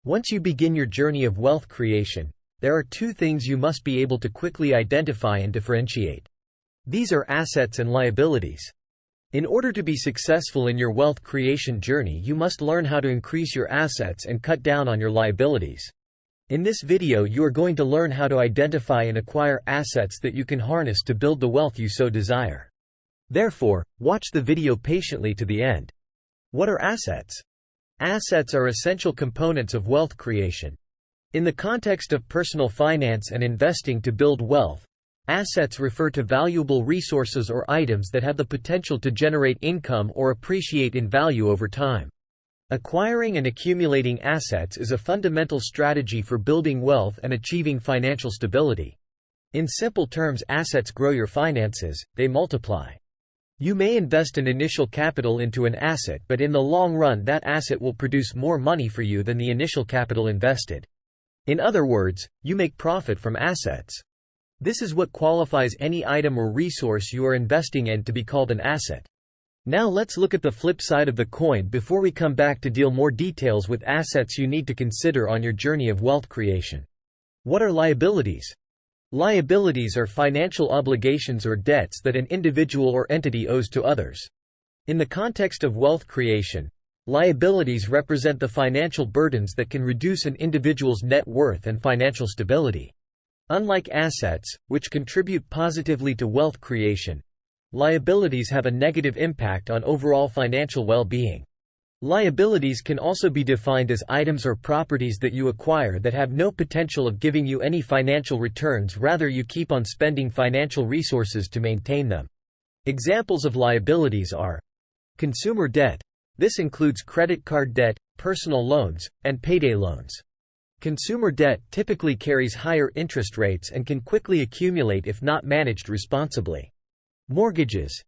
Once you begin your journey of wealth creation, there are two things you must be able to quickly identify and differentiate. These are assets and liabilities. In order to be successful in your wealth creation journey, you must learn how to increase your assets and cut down on your liabilities. In this video, you are going to learn how to identify and acquire assets that you can harness to build the wealth you so desire. Therefore, watch the video patiently to the end. What are assets? Assets are essential components of wealth creation. In the context of personal finance and investing to build wealth, assets refer to valuable resources or items that have the potential to generate income or appreciate in value over time. Acquiring and accumulating assets is a fundamental strategy for building wealth and achieving financial stability. In simple terms, assets grow your finances, they multiply. You may invest an initial capital into an asset, but in the long run that asset will produce more money for you than the initial capital invested. In other words, you make profit from assets. This is what qualifies any item or resource you are investing in to be called an asset. Now let's look at the flip side of the coin before we come back to deal more details with assets you need to consider on your journey of wealth creation. What are liabilities? Liabilities are financial obligations or debts that an individual or entity owes to others. In the context of wealth creation, liabilities represent the financial burdens that can reduce an individual's net worth and financial stability. Unlike assets, which contribute positively to wealth creation, liabilities have a negative impact on overall financial well-being. Liabilities can also be defined as items or properties that you acquire that have no potential of giving you any financial returns, rather you keep on spending financial resources to maintain them. Examples of liabilities are consumer debt. This includes credit card debt, personal loans, and payday loans. Consumer debt typically carries higher interest rates and can quickly accumulate if not managed responsibly. Mortgages.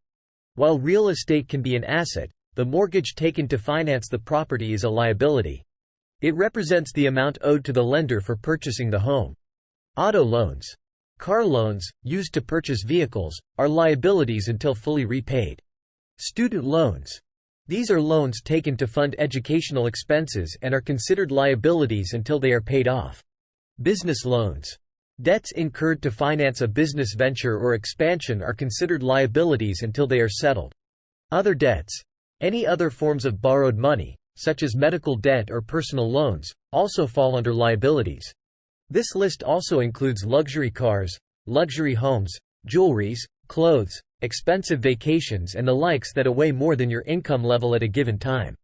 While real estate can be an asset, the mortgage taken to finance the property is a liability. It represents the amount owed to the lender for purchasing the home. Auto loans. Car loans, used to purchase vehicles, are liabilities until fully repaid. Student loans. These are loans taken to fund educational expenses and are considered liabilities until they are paid off. Business loans. Debts incurred to finance a business venture or expansion are considered liabilities until they are settled. Other debts. Any other forms of borrowed money, such as medical debt or personal loans, also fall under liabilities. This list also includes luxury cars, luxury homes, jewelries, clothes, expensive vacations and the likes that weigh more than your income level at a given time.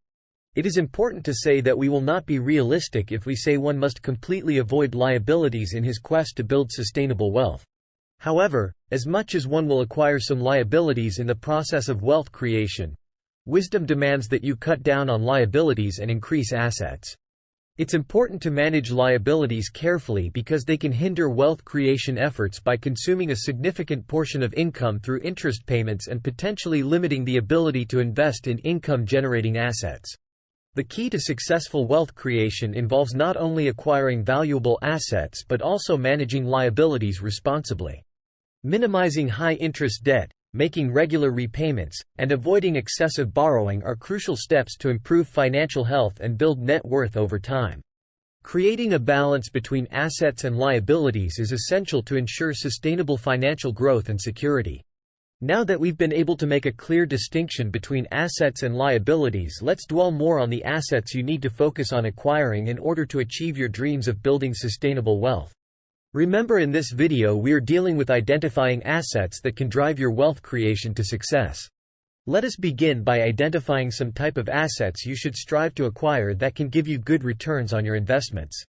It is important to say that we will not be realistic if we say one must completely avoid liabilities in his quest to build sustainable wealth. However, as much as one will acquire some liabilities in the process of wealth creation, wisdom demands that you cut down on liabilities and increase assets. It's important to manage liabilities carefully because they can hinder wealth creation efforts by consuming a significant portion of income through interest payments and potentially limiting the ability to invest in income-generating assets. The key to successful wealth creation involves not only acquiring valuable assets but also managing liabilities responsibly. Minimizing high-interest debt, making regular repayments, and avoiding excessive borrowing are crucial steps to improve financial health and build net worth over time. Creating a balance between assets and liabilities is essential to ensure sustainable financial growth and security. Now that we've been able to make a clear distinction between assets and liabilities, let's dwell more on the assets you need to focus on acquiring in order to achieve your dreams of building sustainable wealth. Remember, in this video we are dealing with identifying assets that can drive your wealth creation to success. Let us begin by identifying some type of assets you should strive to acquire that can give you good returns on your investments.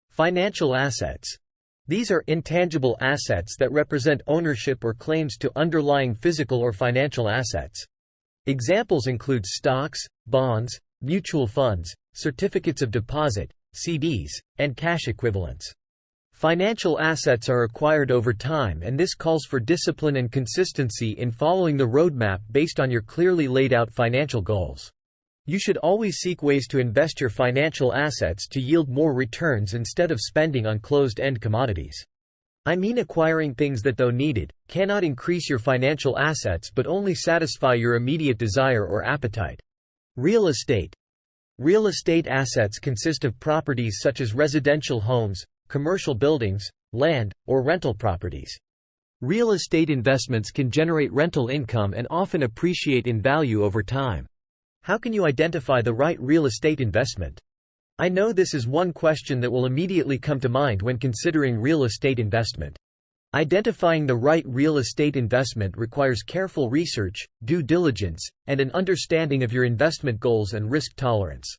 Financial assets. These are intangible assets that represent ownership or claims to underlying physical or financial assets. Examples include stocks, bonds, mutual funds, certificates of deposit, CDs, and cash equivalents. Financial assets are acquired over time, and this calls for discipline and consistency in following the roadmap based on your clearly laid out financial goals. You should always seek ways to invest your financial assets to yield more returns instead of spending on closed-end commodities. I mean acquiring things that, though needed, cannot increase your financial assets but only satisfy your immediate desire or appetite. Real estate. Real estate assets consist of properties such as residential homes, commercial buildings, land, or rental properties. Real estate investments can generate rental income and often appreciate in value over time. How can you identify the right real estate investment? I know this is one question that will immediately come to mind when considering real estate investment. Identifying the right real estate investment requires careful research, due diligence, and an understanding of your investment goals and risk tolerance.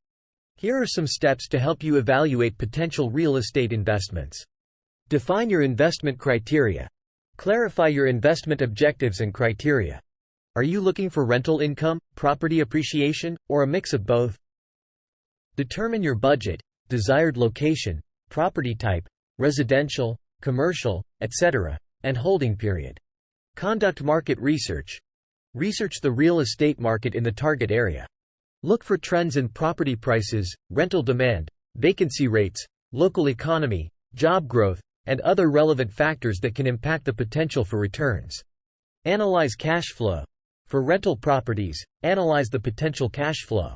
Here are some steps to help you evaluate potential real estate investments. Define your investment criteria. Clarify your investment objectives and criteria. Are you looking for rental income, property appreciation, or a mix of both? Determine your budget, desired location, property type, residential, commercial, etc., and holding period. Conduct market research. Research the real estate market in the target area. Look for trends in property prices, rental demand, vacancy rates, local economy, job growth, and other relevant factors that can impact the potential for returns. Analyze cash flow. For rental properties, analyze the potential cash flow.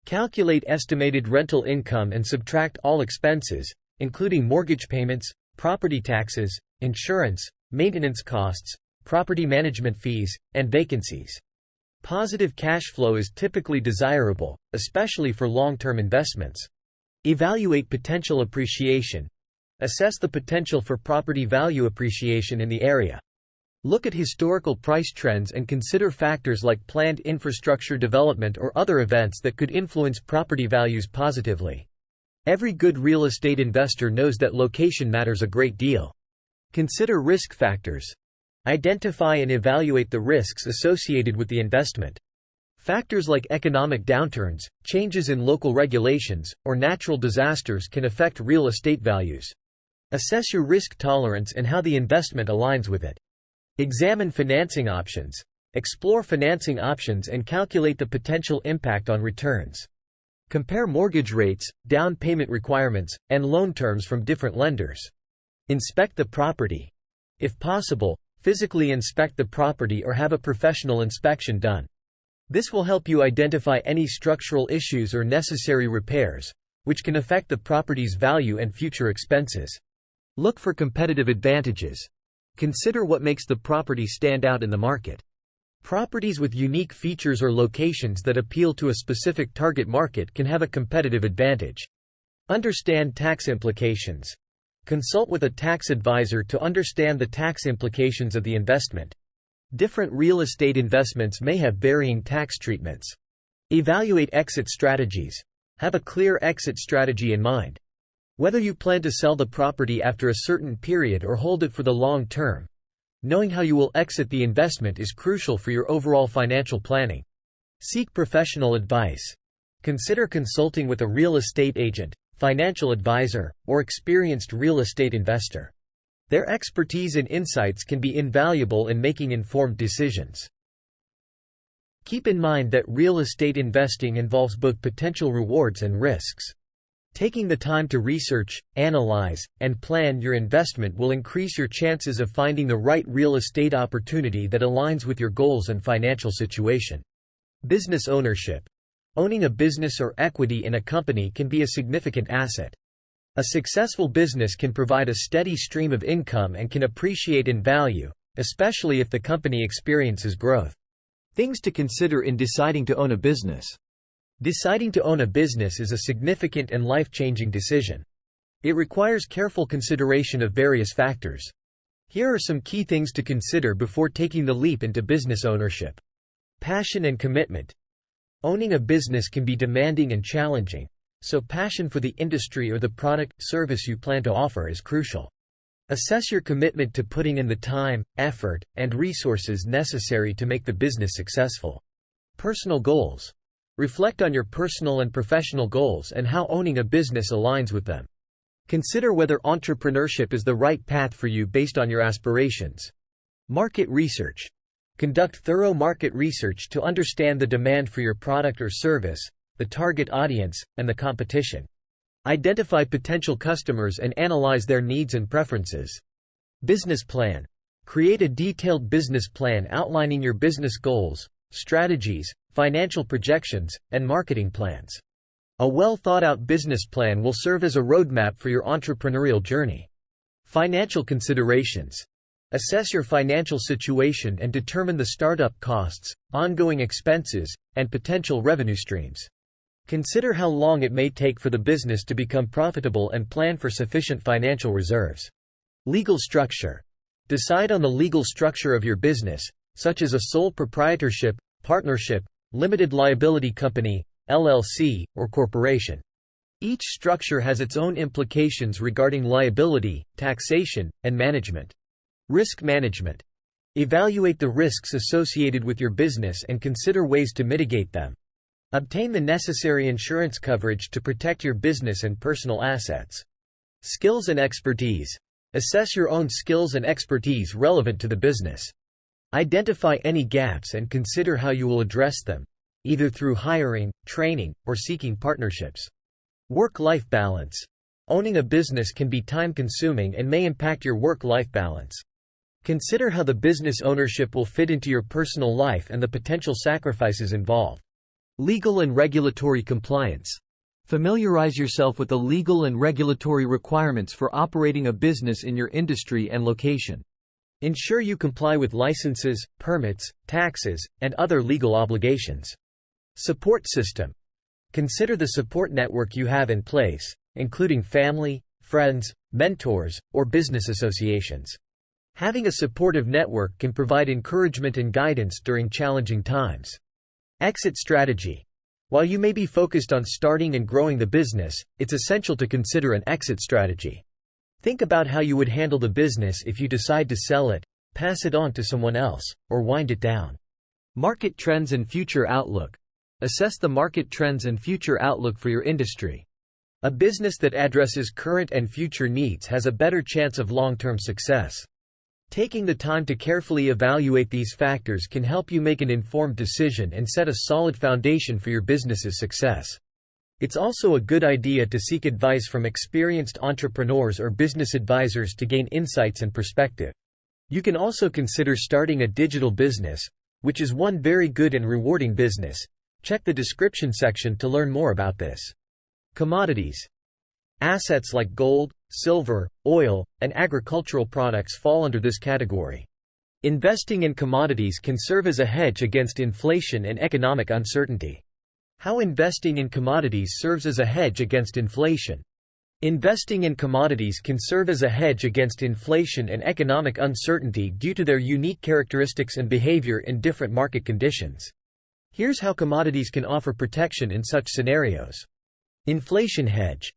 Calculate estimated rental income and subtract all expenses, including mortgage payments, property taxes, insurance, maintenance costs, property management fees, and vacancies. Positive cash flow is typically desirable, especially for long-term investments. Evaluate potential appreciation. Assess the potential for property value appreciation in the area. Look at historical price trends and consider factors like planned infrastructure development or other events that could influence property values positively. Every good real estate investor knows that location matters a great deal. Consider risk factors. Identify and evaluate the risks associated with the investment. Factors like economic downturns, changes in local regulations, or natural disasters can affect real estate values. Assess your risk tolerance and how the investment aligns with it. Examine financing options. Explore financing options and calculate the potential impact on returns. Compare mortgage rates, down payment requirements, and loan terms from different lenders. Inspect the property. If possible, physically inspect the property or have a professional inspection done. This will help you identify any structural issues or necessary repairs, which can affect the property's value and future expenses. Look for competitive advantages. Consider what makes the property stand out in the market. Properties with unique features or locations that appeal to a specific target market can have a competitive advantage. Understand tax implications. Consult with a tax advisor to understand the tax implications of the investment. Different real estate investments may have varying tax treatments. Evaluate exit strategies. Have a clear exit strategy in mind. Whether you plan to sell the property after a certain period or hold it for the long term, knowing how you will exit the investment is crucial for your overall financial planning. Seek professional advice. Consider consulting with a real estate agent, financial advisor, or experienced real estate investor. Their expertise and insights can be invaluable in making informed decisions. Keep in mind that real estate investing involves both potential rewards and risks. Taking the time to research, analyze, and plan your investment will increase your chances of finding the right real estate opportunity that aligns with your goals and financial situation. Business ownership. Owning a business or equity in a company can be a significant asset. A successful business can provide a steady stream of income and can appreciate in value, especially if the company experiences growth. Things to consider in deciding to own a business. Deciding to own a business is a significant and life-changing decision. It requires careful consideration of various factors. Here are some key things to consider before taking the leap into business ownership. Passion and commitment. Owning a business can be demanding and challenging, so passion for the industry or the product, service you plan to offer is crucial. Assess your commitment to putting in the time, effort, and resources necessary to make the business successful. Personal goals. Reflect on your personal and professional goals and how owning a business aligns with them. Consider whether entrepreneurship is the right path for you based on your aspirations. Market research. Conduct thorough market research to understand the demand for your product or service, the target audience, and the competition. Identify potential customers and analyze their needs and preferences. Business plan. Create a detailed business plan outlining your business goals, strategies, financial projections, and marketing plans. A well-thought-out business plan will serve as a roadmap for your entrepreneurial journey. Financial considerations. Assess your financial situation and determine the startup costs, ongoing expenses, and potential revenue streams. Consider how long it may take for the business to become profitable and plan for sufficient financial reserves. Legal structure. Decide on the legal structure of your business, such as a sole proprietorship, partnership, limited liability company, LLC, or corporation. Each structure has its own implications regarding liability, taxation, and management. Risk management. Evaluate the risks associated with your business and consider ways to mitigate them. Obtain the necessary insurance coverage to protect your business and personal assets. Skills and expertise. Assess your own skills and expertise relevant to the business. Identify any gaps and consider how you will address them, either through hiring, training, or seeking partnerships. Work-life balance. Owning a business can be time-consuming and may impact your work-life balance. Consider how the business ownership will fit into your personal life and the potential sacrifices involved. Legal and regulatory compliance. Familiarize yourself with the legal and regulatory requirements for operating a business in your industry and location. Ensure you comply with licenses, permits, taxes, and other legal obligations. Support system. Consider the support network you have in place, including family, friends, mentors, or business associations. Having a supportive network can provide encouragement and guidance during challenging times. Exit strategy. While you may be focused on starting and growing the business, it's essential to consider an exit strategy. Think about how you would handle the business if you decide to sell it, pass it on to someone else, or wind it down. Market trends and future outlook. Assess the market trends and future outlook for your industry. A business that addresses current and future needs has a better chance of long-term success. Taking the time to carefully evaluate these factors can help you make an informed decision and set a solid foundation for your business's success. It's also a good idea to seek advice from experienced entrepreneurs or business advisors to gain insights and perspective. You can also consider starting a digital business, which is one very good and rewarding business. Check the description section to learn more about this. Commodities. Assets like gold, silver, oil, and agricultural products fall under this category. Investing in commodities can serve as a hedge against inflation and economic uncertainty. How investing in commodities serves as a hedge against inflation. Investing in commodities can serve as a hedge against inflation and economic uncertainty due to their unique characteristics and behavior in different market conditions. Here's how commodities can offer protection in such scenarios. Inflation hedge.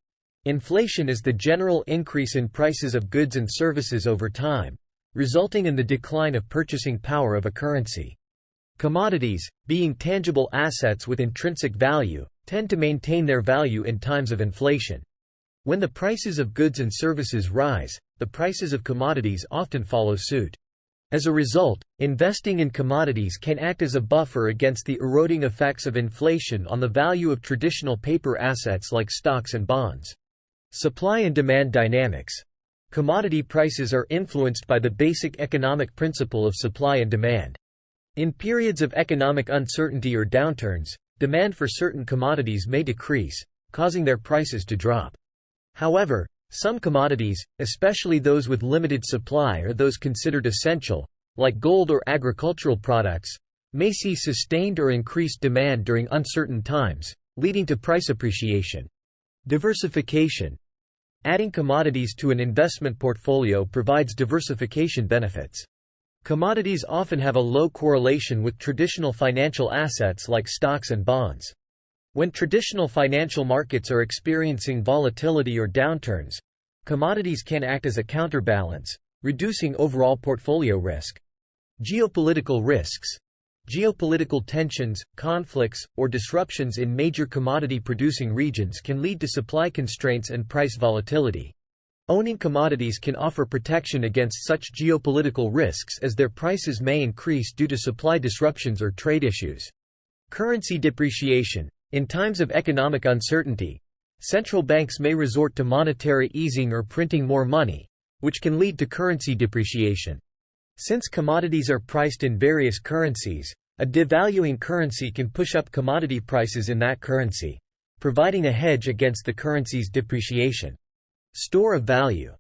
Inflation is the general increase in prices of goods and services over time, resulting in the decline of purchasing power of a currency. Commodities, being tangible assets with intrinsic value, tend to maintain their value in times of inflation. When the prices of goods and services rise, the prices of commodities often follow suit. As a result, investing in commodities can act as a buffer against the eroding effects of inflation on the value of traditional paper assets like stocks and bonds. Supply and demand dynamics. Commodity prices are influenced by the basic economic principle of supply and demand. In periods of economic uncertainty or downturns, demand for certain commodities may decrease, causing their prices to drop. However, some commodities, especially those with limited supply or those considered essential, like gold or agricultural products, may see sustained or increased demand during uncertain times, leading to price appreciation. Diversification. Adding commodities to an investment portfolio provides diversification benefits. Commodities often have a low correlation with traditional financial assets like stocks and bonds. When traditional financial markets are experiencing volatility or downturns, commodities can act as a counterbalance, reducing overall portfolio risk. Geopolitical risks. Geopolitical tensions, conflicts, or disruptions in major commodity-producing regions can lead to supply constraints and price volatility. Owning commodities can offer protection against such geopolitical risks as their prices may increase due to supply disruptions or trade issues. Currency depreciation. In times of economic uncertainty, central banks may resort to monetary easing or printing more money, which can lead to currency depreciation. Since commodities are priced in various currencies, a devaluing currency can push up commodity prices in that currency, providing a hedge against the currency's depreciation. Store of value.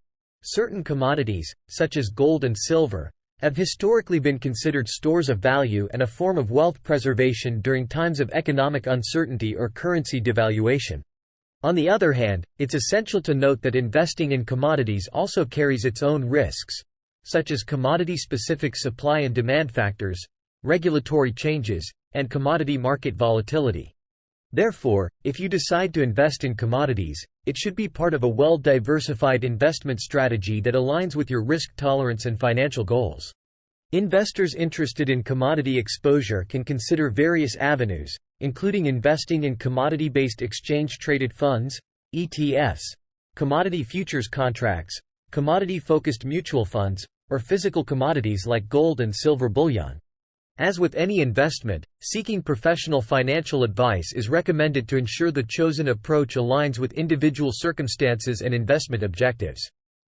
Certain commodities, such as gold and silver, have historically been considered stores of value and a form of wealth preservation during times of economic uncertainty or currency devaluation. On the other hand, it's essential to note that investing in commodities also carries its own risks, such as commodity-specific supply and demand factors, regulatory changes, and commodity market volatility. Therefore, if you decide to invest in commodities, it should be part of a well-diversified investment strategy that aligns with your risk tolerance and financial goals. Investors interested in commodity exposure can consider various avenues, including investing in commodity-based exchange-traded funds, ETFs, commodity futures contracts, commodity-focused mutual funds, or physical commodities like gold and silver bullion. As with any investment, seeking professional financial advice is recommended to ensure the chosen approach aligns with individual circumstances and investment objectives.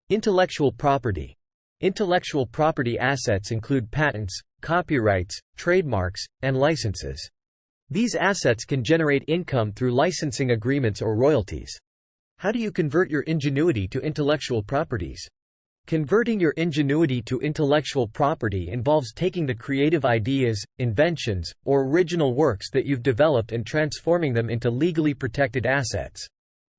Intellectual property. Intellectual property assets include patents, copyrights, trademarks, and licenses. These assets can generate income through licensing agreements or royalties. How do you convert your ingenuity to intellectual properties? Converting your ingenuity to intellectual property involves taking the creative ideas, inventions, or original works that you've developed and transforming them into legally protected assets.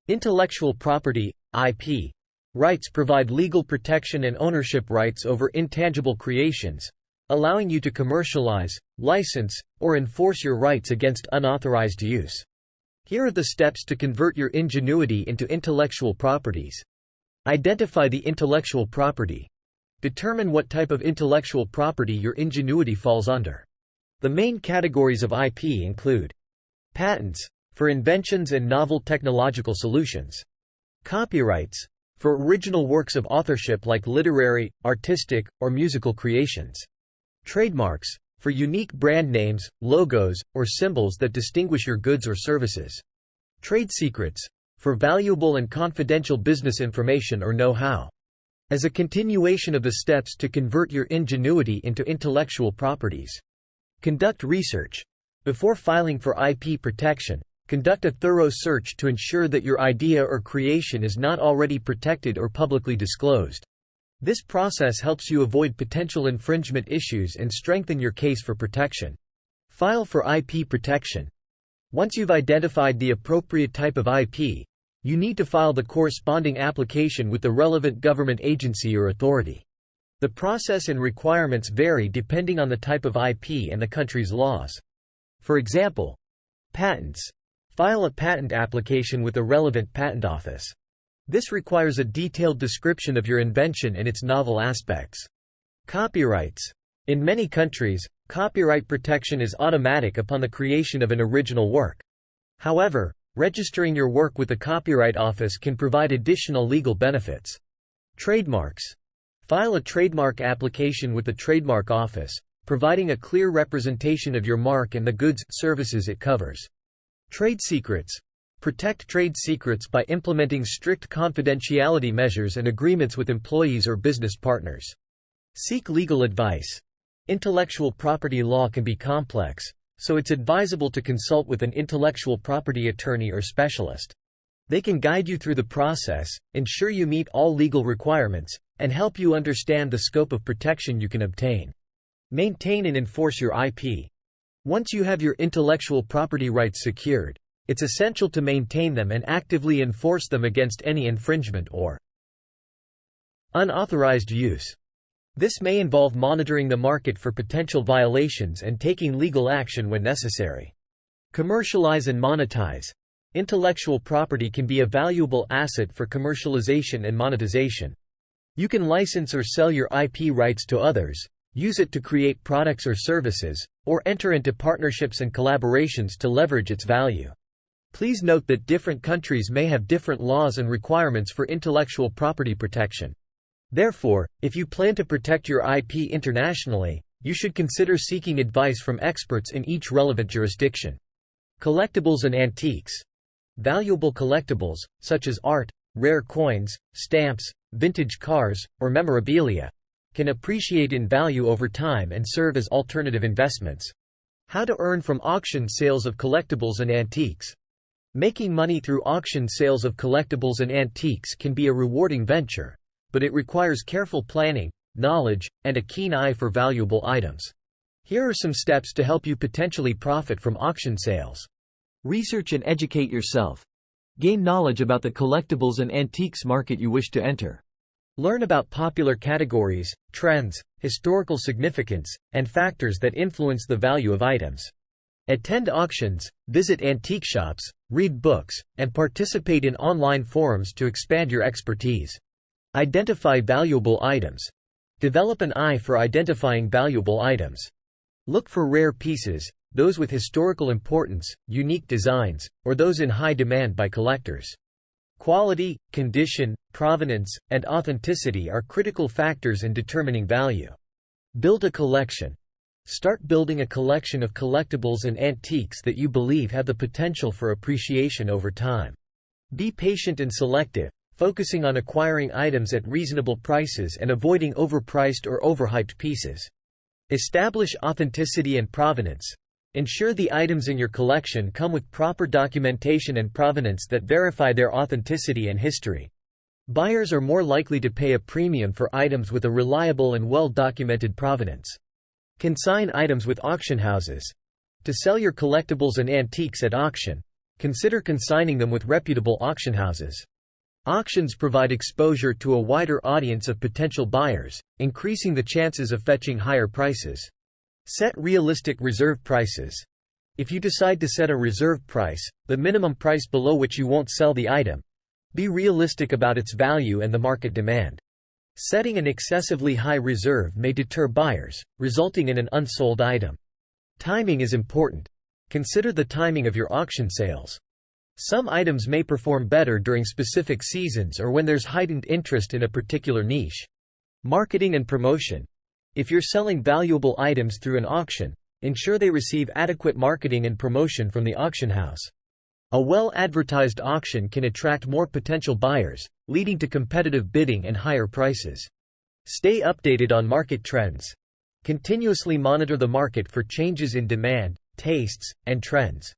Intellectual property, IP, rights provide legal protection and ownership rights over intangible creations, allowing you to commercialize, license, or enforce your rights against unauthorized use. Here are the steps to convert your ingenuity into intellectual properties. Identify the intellectual property. Determine what type of intellectual property your ingenuity falls under. The main categories of IP include patents, for inventions and novel technological solutions; copyrights, for original works of authorship like literary, artistic, or musical creations; trademarks, for unique brand names, logos, or symbols that distinguish your goods or services; trade secrets, for valuable and confidential business information or know-how. As a continuation of the steps to convert your ingenuity into intellectual properties. Conduct research. Before filing for IP protection, conduct a thorough search to ensure that your idea or creation is not already protected or publicly disclosed. This process helps you avoid potential infringement issues and strengthen your case for protection. File for IP protection. Once you've identified the appropriate type of IP, you need to file the corresponding application with the relevant government agency or authority. The process and requirements vary depending on the type of IP and the country's laws. For example, patents. File a patent application with the relevant patent office. This requires a detailed description of your invention and its novel aspects. Copyrights. In many countries, copyright protection is automatic upon the creation of an original work. However, registering your work with the Copyright Office can provide additional legal benefits. Trademarks. File a trademark application with the Trademark Office, providing a clear representation of your mark and the goods, services it covers. Trade secrets. Protect trade secrets by implementing strict confidentiality measures and agreements with employees or business partners. Seek legal advice. Intellectual property law can be complex, so it's advisable to consult with an intellectual property attorney or specialist. They can guide you through the process, ensure you meet all legal requirements, and help you understand the scope of protection you can obtain. Maintain and enforce your IP. Once you have your intellectual property rights secured, it's essential to maintain them and actively enforce them against any infringement or unauthorized use. This may involve monitoring the market for potential violations and taking legal action when necessary. Commercialize and monetize. Intellectual property can be a valuable asset for commercialization and monetization. You can license or sell your IP rights to others, use it to create products or services, or enter into partnerships and collaborations to leverage its value. Please note that different countries may have different laws and requirements for intellectual property protection. Therefore, if you plan to protect your IP internationally, you should consider seeking advice from experts in each relevant jurisdiction. Collectibles and antiques. Valuable collectibles, such as art, rare coins, stamps, vintage cars, or memorabilia, can appreciate in value over time and serve as alternative investments. How to earn from auction sales of collectibles and antiques. Making money through auction sales of collectibles and antiques can be a rewarding venture, but it requires careful planning, knowledge, and a keen eye for valuable items. Here are some steps to help you potentially profit from auction sales. Research and educate yourself. Gain knowledge about the collectibles and antiques market you wish to enter. Learn about popular categories, trends, historical significance, and factors that influence the value of items. Attend auctions, visit antique shops, read books, and participate in online forums to expand your expertise. Identify valuable items. Develop an eye for identifying valuable items. Look for rare pieces, those with historical importance, unique designs, or those in high demand by collectors. Quality, condition, provenance, and authenticity are critical factors in determining value. Build a collection. Start building a collection of collectibles and antiques that you believe have the potential for appreciation over time. Be patient and selective, focusing on acquiring items at reasonable prices and avoiding overpriced or overhyped pieces. Establish authenticity and provenance. Ensure the items in your collection come with proper documentation and provenance that verify their authenticity and history. Buyers are more likely to pay a premium for items with a reliable and well-documented provenance. Consign items with auction houses. To sell your collectibles and antiques at auction, consider consigning them with reputable auction houses. Auctions provide exposure to a wider audience of potential buyers, increasing the chances of fetching higher prices. Set realistic reserve prices. If you decide to set a reserve price, the minimum price below which you won't sell the item, be realistic about its value and the market demand. Setting an excessively high reserve may deter buyers, resulting in an unsold item. Timing is important. Consider the timing of your auction sales. Some items may perform better during specific seasons or when there's heightened interest in a particular niche. Marketing and promotion. If you're selling valuable items through an auction, ensure they receive adequate marketing and promotion from the auction house. A well-advertised auction can attract more potential buyers, leading to competitive bidding and higher prices. Stay updated on market trends. Continuously monitor the market for changes in demand, tastes, and trends.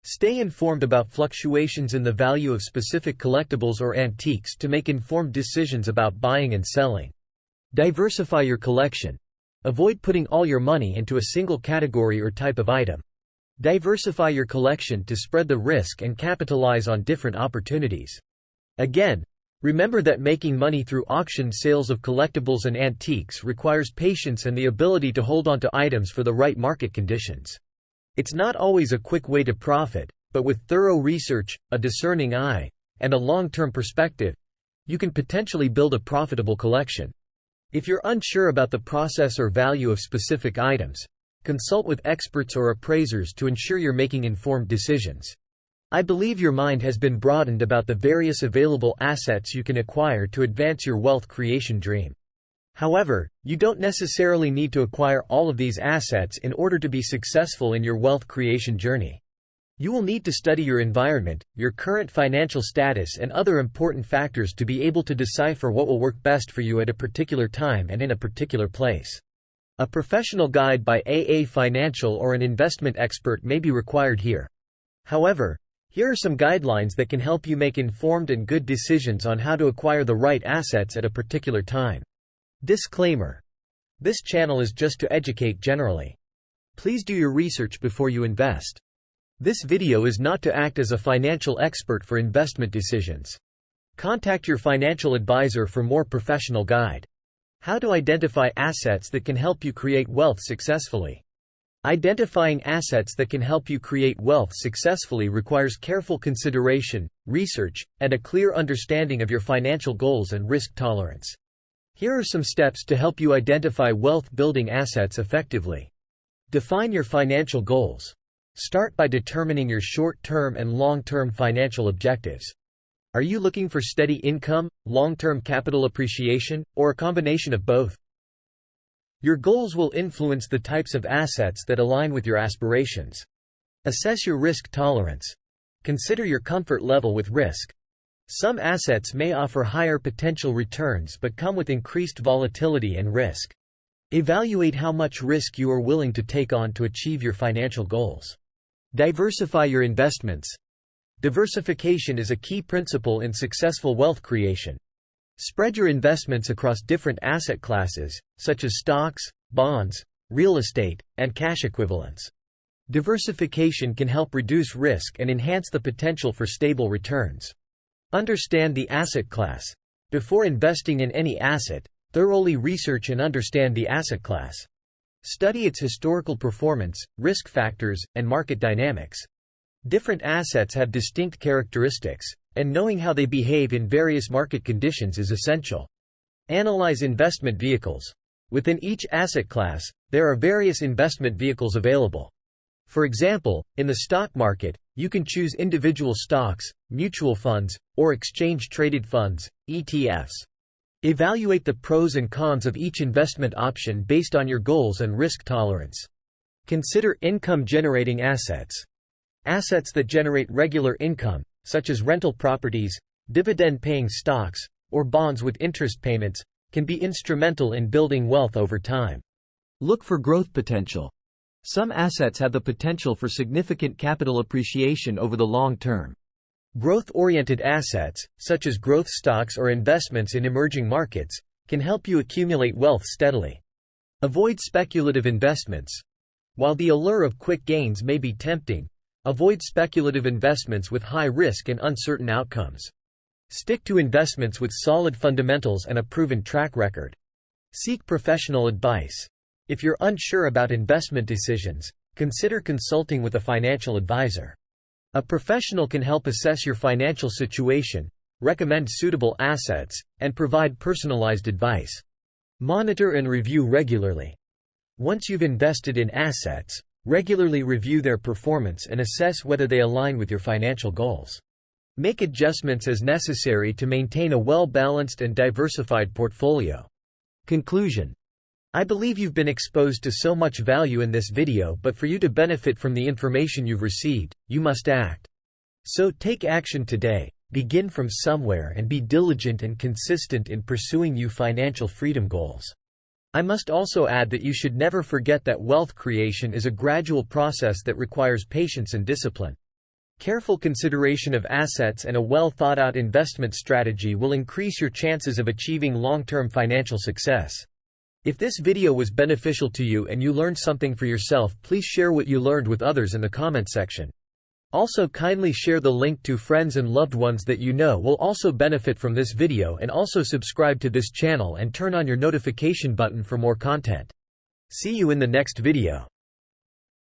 Stay informed about fluctuations in the value of specific collectibles or antiques to make informed decisions about buying and selling. Diversify your collection. Avoid putting all your money into a single category or type of item. Diversify your collection to spread the risk and capitalize on different opportunities. Again, remember that making money through auction sales of collectibles and antiques requires patience and the ability to hold on to items for the right market conditions. It's not always a quick way to profit, but with thorough research, a discerning eye, and a long-term perspective, you can potentially build a profitable collection. If you're unsure about the process or value of specific items, consult with experts or appraisers to ensure you're making informed decisions. I believe your mind has been broadened about the various available assets you can acquire to advance your wealth creation dream. However, you don't necessarily need to acquire all of these assets in order to be successful in your wealth creation journey. You will need to study your environment, your current financial status, and other important factors to be able to decipher what will work best for you at a particular time and in a particular place. A professional guide by AA Financial or an investment expert may be required here. However, here are some guidelines that can help you make informed and good decisions on how to acquire the right assets at a particular time. Disclaimer: this channel is just to educate generally. Please do your research before you invest. This video is not to act as a financial expert for investment decisions. Contact your financial advisor for more professional guide. How to identify assets that can help you create wealth successfully. Identifying assets that can help you create wealth successfully requires careful consideration, research, and a clear understanding of your financial goals and risk tolerance. Here are some steps to help you identify wealth-building assets effectively. Define your financial goals. Start by determining your short-term and long-term financial objectives. Are you looking for steady income, long-term capital appreciation, or a combination of both? Your goals will influence the types of assets that align with your aspirations. Assess your risk tolerance. Consider your comfort level with risk. Some assets may offer higher potential returns but come with increased volatility and risk. Evaluate how much risk you are willing to take on to achieve your financial goals. Diversify your investments. Diversification is a key principle in successful wealth creation. Spread your investments across different asset classes, such as stocks, bonds, real estate, and cash equivalents. Diversification can help reduce risk and enhance the potential for stable returns. Understand the asset class. Before investing in any asset, thoroughly research and understand the asset class. Study its historical performance, risk factors, and market dynamics. Different assets have distinct characteristics, and knowing how they behave in various market conditions is essential. Analyze investment vehicles. Within each asset class, there are various investment vehicles available. For example, in the stock market, you can choose individual stocks, mutual funds, or exchange-traded funds, ETFs. Evaluate the pros and cons of each investment option based on your goals and risk tolerance. Consider income-generating assets. Assets that generate regular income, such as rental properties, dividend-paying stocks, or bonds with interest payments, can be instrumental in building wealth over time. Look for growth potential. Some assets have the potential for significant capital appreciation over the long term. Growth-oriented assets, such as growth stocks or investments in emerging markets, can help you accumulate wealth steadily. Avoid speculative investments. While the allure of quick gains may be tempting, avoid speculative investments with high risk and uncertain outcomes. Stick to investments with solid fundamentals and a proven track record. Seek professional advice. If you're unsure about investment decisions, consider consulting with a financial advisor. A professional can help assess your financial situation, recommend suitable assets, and provide personalized advice. Monitor and review regularly. Once you've invested in assets, regularly review their performance and assess whether they align with your financial goals. Make adjustments as necessary to maintain a well-balanced and diversified portfolio. Conclusion. I believe you've been exposed to so much value in this video, but for you to benefit from the information you've received, you must act. So take action today, begin from somewhere and be diligent and consistent in pursuing your financial freedom goals. I must also add that you should never forget that wealth creation is a gradual process that requires patience and discipline. Careful consideration of assets and a well-thought-out investment strategy will increase your chances of achieving long-term financial success. If this video was beneficial to you and you learned something for yourself, please share what you learned with others in the comment section. Also, kindly share the link to friends and loved ones that you know will also benefit from this video, and also subscribe to this channel and turn on your notification button for more content. See you in the next video.